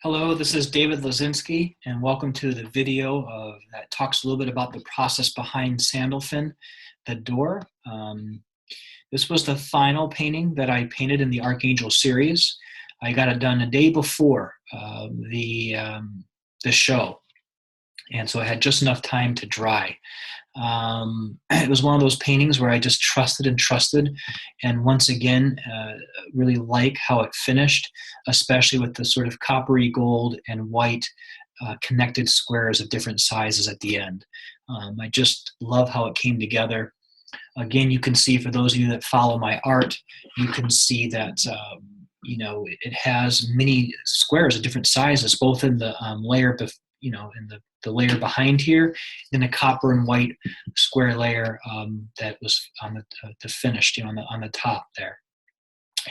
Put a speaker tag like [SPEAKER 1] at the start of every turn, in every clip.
[SPEAKER 1] Hello, this is David Lesinski, and welcome to the video that talks a little bit about the process behind Sandalphon, the door. This was the final painting that I painted in the Archangel series. I got it done a day before the show, and so I had just enough time to dry. It was one of those paintings where I just trusted and trusted, and once again, really like how it finished, especially with the sort of coppery gold and white connected squares of different sizes at the end. I just love how it came together. Again, you can see, for those of you that follow my art, you can see that it has many squares of different sizes, both in the layer, in the layer behind here, then a copper and white square layer that was on the finished, on the top there.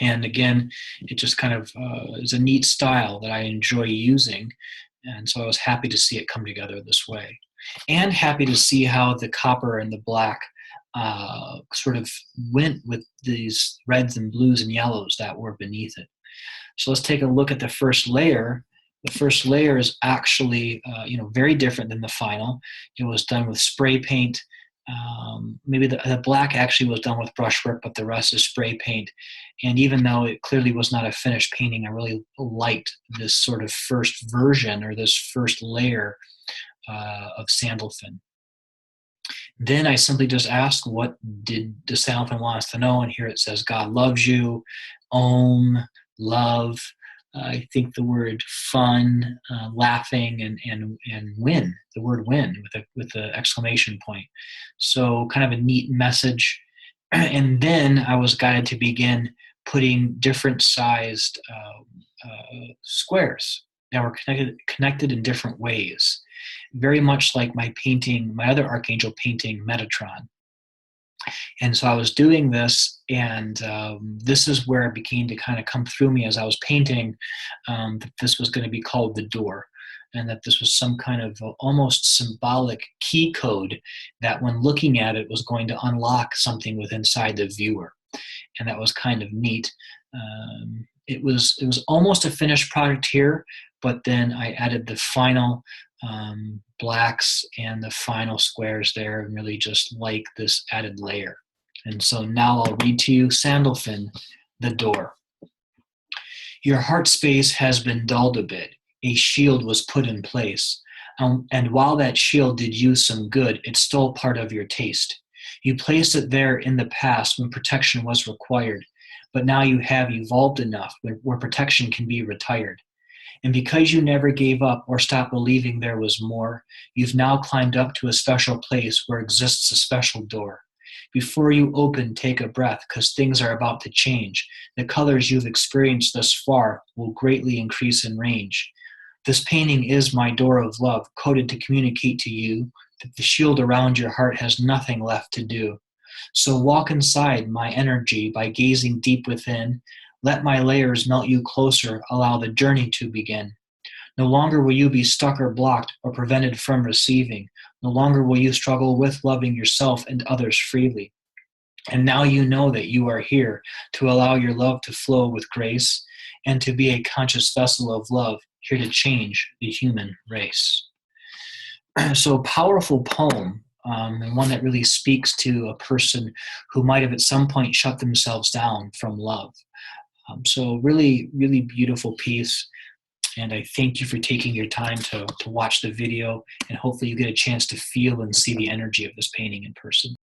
[SPEAKER 1] And again, it just kind of is a neat style that I enjoy using, and so I was happy to see it come together this way, and happy to see how the copper and the black sort of went with these reds and blues and yellows that were beneath it. So let's take a look at the first layer. The first layer is actually, very different than the final. It was done with spray paint. Maybe the black actually was done with brushwork, but the rest is spray paint. And even though it clearly was not a finished painting, I really liked this sort of first version, or this first layer of Sandalphon. Then I simply just asked, what did the Sandalphon want us to know? And here it says, God loves you, Om, love. I think the word fun, laughing, and win, the word win with the exclamation point. So kind of a neat message. And then I was guided to begin putting different sized squares that were connected in different ways. Very much like my other Archangel painting, Metatron. And so I was doing this, and this is where it began to kind of come through me as I was painting, that this was going to be called the door, and that this was some kind of almost symbolic key code that, when looking at it, was going to unlock something within inside the viewer. And that was kind of neat. It was almost a finished product here, but then I added the final blacks and the final squares there, and really just like this added layer. And so now I'll read to you Sandalphon, the door. Your heart space has been dulled a bit. A shield was put in place. And while that shield did you some good, it stole part of your taste. You placed it there in the past when protection was required, but now you have evolved enough where protection can be retired. And because you never gave up or stopped believing there was more, you've now climbed up to a special place where exists a special door. Before you open, take a breath, because things are about to change. The colors you've experienced thus far will greatly increase in range. This painting is my door of love, coded to communicate to you that the shield around your heart has nothing left to do. So walk inside my energy by gazing deep within. Let my layers melt you closer, allow the journey to begin. No longer will you be stuck or blocked or prevented from receiving. No longer will you struggle with loving yourself and others freely. And now you know that you are here to allow your love to flow with grace and to be a conscious vessel of love, here to change the human race. So, powerful poem. And one that really speaks to a person who might have at some point shut themselves down from love. So really, really beautiful piece. And I thank you for taking your time to watch the video, and hopefully you get a chance to feel and see the energy of this painting in person.